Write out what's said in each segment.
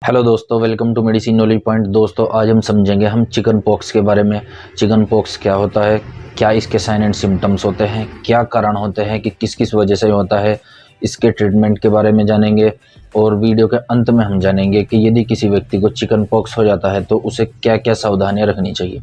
Hello दोस्तों, welcome to medicine knowledge point. दोस्तों, आज हम समझेंगे चिकन पॉक्स के बारे में। चिकन पॉक्स क्या होता है, क्या इसके साइन एंड सिम्टम्स होते हैं, क्या कारण होते हैं कि किस किस वजह से होता है, इसके ट्रीटमेंट के बारे में जानेंगे। और वीडियो के अंत में हम जानेंगे कि यदि किसी व्यक्ति को चिकन पॉक्स हो जाता है तो उसे क्या क्या सावधानियां रखनी चाहिए।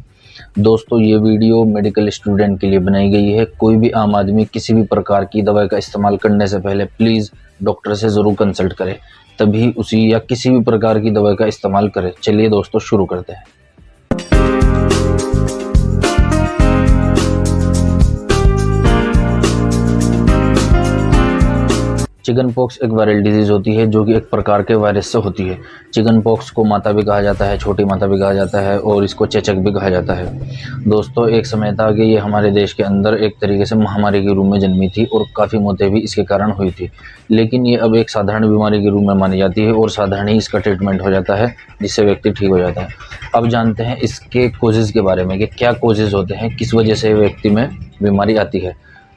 दोस्तों, ये वीडियो मेडिकल स्टूडेंट के लिए बनाई गई है। कोई भी आम आदमी किसी भी प्रकार की दवाई का इस्तेमाल करने से पहले प्लीज़ डॉक्टर से ज़रूर कंसल्ट करें, तभी उसी या किसी भी प्रकार की दवाई का इस्तेमाल करें। चलिए दोस्तों, शुरू करते हैं। चिकन पॉक्स एक वायरल डिजीज़ होती है जो कि एक प्रकार के वायरस से होती है। चिकन पॉक्स को माता भी कहा जाता है, छोटी माता भी कहा जाता है और इसको चेचक भी कहा जाता है। दोस्तों, एक समय था कि ये हमारे देश के अंदर एक तरीके से महामारी के रूप में जन्मी थी और काफ़ी मौतें भी इसके कारण हुई थी। लेकिन ये अब एक साधारण बीमारी के रूप में मानी जाती है और साधारण ही इसका ट्रीटमेंट हो जाता है, जिससे व्यक्ति ठीक हो जाता है। अब जानते हैं इसके कोजेज़ के बारे में कि क्या कोजेज़ होते हैं, किस वजह से व्यक्ति में बीमारी आती है।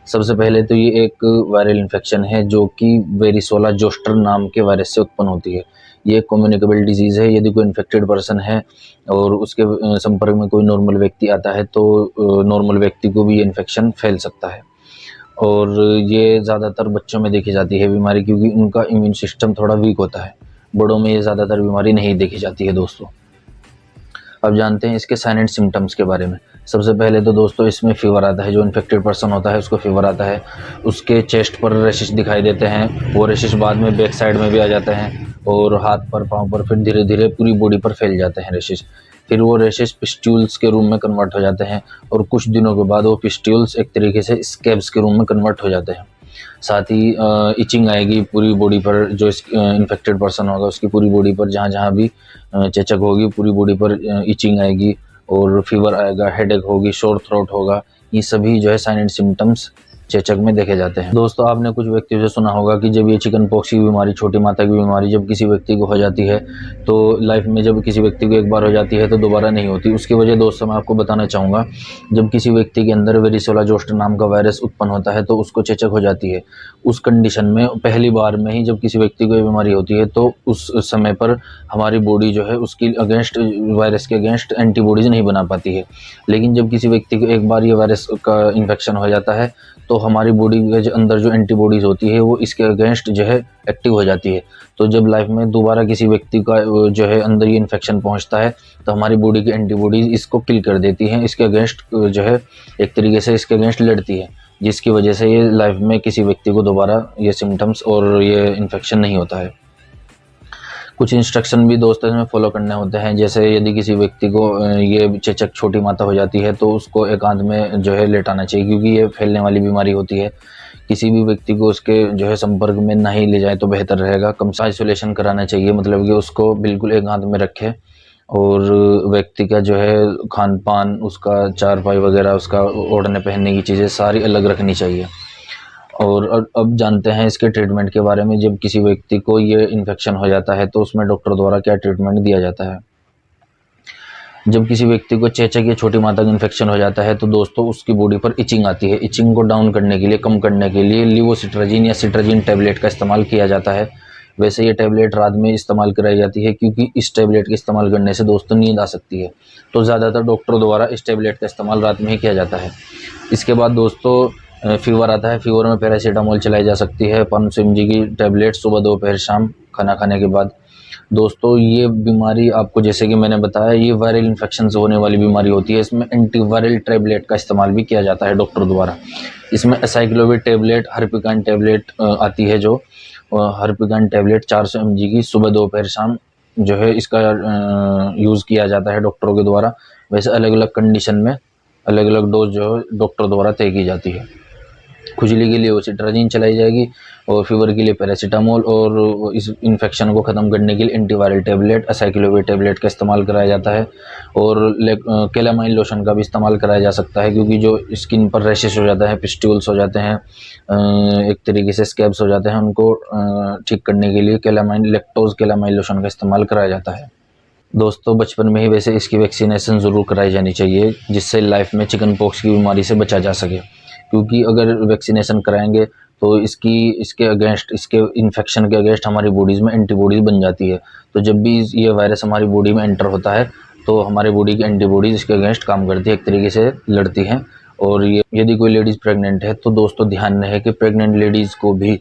सबसे पहले तो ये एक वायरल इन्फेक्शन है जो कि वेरिसोला जोस्टर नाम के वायरस से उत्पन्न होती है। ये कम्युनिकेबल डिजीज़ है। यदि कोई इन्फेक्टेड पर्सन है और उसके संपर्क में कोई नॉर्मल व्यक्ति आता है तो नॉर्मल व्यक्ति को भी ये इन्फेक्शन फैल सकता है। और ये ज़्यादातर बच्चों में देखी जाती है बीमारी, क्योंकि उनका इम्यून सिस्टम थोड़ा वीक होता है। बड़ों में ये ज़्यादातर बीमारी नहीं देखी जाती है दोस्तों। अब जानते हैं इसके साइन एंड सिम्टम्स के बारे में। सबसे पहले तो दोस्तों इसमें फीवर आता है। जो इन्फेक्टेड पर्सन होता है उसको फीवर आता है। उसके चेस्ट पर रेशेस दिखाई देते हैं। वो रेशेस बाद में बैक साइड में भी आ जाते हैं और हाथ पर, पाँव पर, फिर धीरे धीरे पूरी बॉडी पर फैल जाते हैं रेशेस। फिर वो रेशेस पिस्ट्यूल्स के रूप में कन्वर्ट हो जाते हैं और कुछ दिनों के बाद वो पिस्ट्यूल्स एक तरीके से स्कैब्स के रूप में कन्वर्ट हो जाते हैं। साथ ही इचिंग आएगी पूरी बॉडी पर। जो इन्फेक्टेड पर्सन होगा उसकी पूरी बॉडी पर, जहाँ जहाँ भी चेचक होगी, पूरी बॉडी पर इचिंग आएगी और फीवर आएगा, हेडेक होगी, शोर थ्रोट होगा। ये सभी जो है साइन एंड सिम्टम्स चेचक में देखे जाते हैं। दोस्तों, आपने कुछ व्यक्तियों से सुना होगा कि जब ये चिकन पॉक्स की बीमारी, छोटी माता की बीमारी जब किसी व्यक्ति को हो जाती है तो लाइफ में जब किसी व्यक्ति को एक बार हो जाती है तो दोबारा नहीं होती। उसकी वजह दोस्तों मैं आपको बताना चाहूँगा। जब किसी व्यक्ति के अंदर वेरिसोला जोस्टर नाम का वायरस उत्पन्न होता है तो उसको चेचक हो जाती है। उस कंडीशन में पहली बार में ही जब किसी व्यक्ति को ये बीमारी होती है तो उस समय पर हमारी बॉडी जो है उसकी अगेंस्ट, वायरस के अगेंस्ट एंटीबॉडीज नहीं बना पाती है। लेकिन जब किसी व्यक्ति को एक बार ये वायरस का इन्फेक्शन हो जाता है तो हमारी बॉडी के अंदर जो एंटीबॉडीज़ होती है वो इसके अगेंस्ट जो है एक्टिव हो जाती है। तो जब लाइफ में दोबारा किसी व्यक्ति का जो है अंदर ये इन्फेक्शन पहुंचता है तो हमारी बॉडी की एंटीबॉडीज़ इसको किल कर देती हैं, इसके अगेंस्ट जो है एक तरीके से इसके अगेंस्ट लड़ती है, जिसकी वजह से ये लाइफ में किसी व्यक्ति को दोबारा ये सिम्टम्स और ये इन्फेक्शन नहीं होता है। कुछ इंस्ट्रक्शन भी दोस्तों इसमें फॉलो करने होते हैं। जैसे यदि किसी व्यक्ति को ये चेचक, छोटी माता हो जाती है तो उसको एकांत में जो है लेटाना चाहिए, क्योंकि ये फैलने वाली बीमारी होती है। किसी भी व्यक्ति को उसके जो है संपर्क में ना ही ले जाए तो बेहतर रहेगा। कम से आइसोलेशन कराना चाहिए, मतलब कि उसको बिल्कुल एकांत में रखें और व्यक्ति का जो है खान पान, उसका चारपाई वगैरह, उसका ओढ़ने पहनने की चीज़ें सारी अलग रखनी चाहिए। और अब जानते हैं इसके ट्रीटमेंट के बारे में। जब किसी व्यक्ति को ये इन्फेक्शन हो जाता है तो उसमें डॉक्टर द्वारा क्या ट्रीटमेंट दिया जाता है। जब किसी व्यक्ति को चेचक या छोटी माता का इन्फेक्शन हो जाता है तो दोस्तों उसकी बॉडी पर इचिंग आती है। इचिंग को डाउन करने के लिए, कम करने के लिए लिवोसिट्राजिन या सिट्राजिन टैबलेट का इस्तेमाल किया जाता है। वैसे ये टैबलेट रात में इस्तेमाल कराई जाती है, क्योंकि इस टैबलेट के इस्तेमाल करने से दोस्तों नींद आ सकती है। तो ज़्यादातर डॉक्टर द्वारा इस टैबलेट का इस्तेमाल रात में ही किया जाता है। इसके बाद दोस्तों फीवर आता है। फीवर में पैरासीटामोल चलाई जा सकती है, 500 mg की टैबलेट सुबह, दोपहर, शाम खाना खाने के बाद। दोस्तों, ये बीमारी आपको, जैसे कि मैंने बताया, ये वायरल इन्फेक्शन से होने वाली बीमारी होती है। इसमें एंटीवायरल टैबलेट का इस्तेमाल भी किया जाता है डॉक्टर द्वारा। इसमें एसाइक्लोविर टैबलेट, हर्पिकान टैबलेट आती है, जो हर्पिकान टैबलेट 400 mg की सुबह, दोपहर, शाम जो है इसका यूज़ किया जाता है डॉक्टरों के द्वारा। वैसे अलग अलग कंडीशन में अलग अलग डोज जो है डॉक्टर द्वारा तय की जाती है। खुजली के लिए ओसिट्राजिन चलाई जाएगी और फीवर के लिए पैरासीटामोल, और इस इन्फेक्शन को ख़त्म करने के लिए एंटीवायरल टैबलेट, एसाइक्लोविर टैबलेट का इस्तेमाल कराया जाता है। और कैलामाइन लोशन का भी इस्तेमाल कराया जा सकता है, क्योंकि जो स्किन पर रैशेस हो जाता है, पिस्ट्यूल्स हो जाते हैं, एक तरीके से स्कैब्स हो जाते हैं, उनको ठीक करने के लिए कैलामाइन, लैक्टोज कैलामाइन लोशन का इस्तेमाल कराया जाता है। दोस्तों, बचपन में ही वैसे इसकी वैक्सीनेशन ज़रूर कराई जानी चाहिए, जिससे लाइफ में चिकन पॉक्स की बीमारी से बचा जा सके। क्योंकि अगर वैक्सीनेशन कराएंगे तो इसके अगेंस्ट, इसके इन्फेक्शन के अगेंस्ट हमारी बॉडीज़ में एंटीबॉडीज़ बन जाती है। तो जब भी ये वायरस हमारी बॉडी में एंटर होता है तो हमारे बॉडी की एंटीबॉडीज़ इसके अगेंस्ट काम करती है, एक तरीके से लड़ती हैं। और ये यदि कोई लेडीज़ प्रेग्नेंट है तो दोस्तों ध्यान रहे कि प्रेग्नेंट लेडीज़ को भी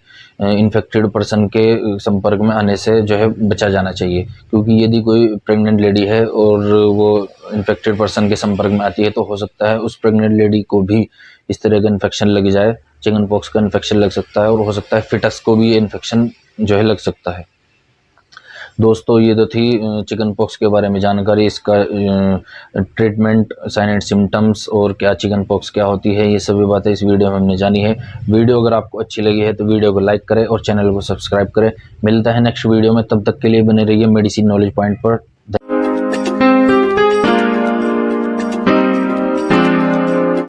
इन्फेक्टेड पर्सन के संपर्क में आने से जो है बचा जाना चाहिए, क्योंकि यदि कोई प्रेग्नेंट लेडी है और वो इन्फेक्टेड पर्सन के संपर्क में आती है तो हो सकता है उस प्रेग्नेंट लेडी को भी इस तरह का इन्फेक्शन लग जाए, चिकन पॉक्स का इन्फेक्शन लग सकता है, और हो सकता है फिटस को भी ये इन्फेक्शन जो है लग सकता है। दोस्तों ये तो थी चिकन पॉक्स के बारे में जानकारी, इसका ट्रीटमेंट, साइन एंड सिम्टम्स और क्या चिकन पॉक्स क्या होती है, ये सभी बातें इस वीडियो में हमने जानी है। वीडियो अगर आपको अच्छी लगी है तो वीडियो को लाइक करें और चैनल को सब्सक्राइब करें। मिलता है नेक्स्ट वीडियो में, तब तक के लिए बने रहिए मेडिसिन नॉलेज पॉइंट पर।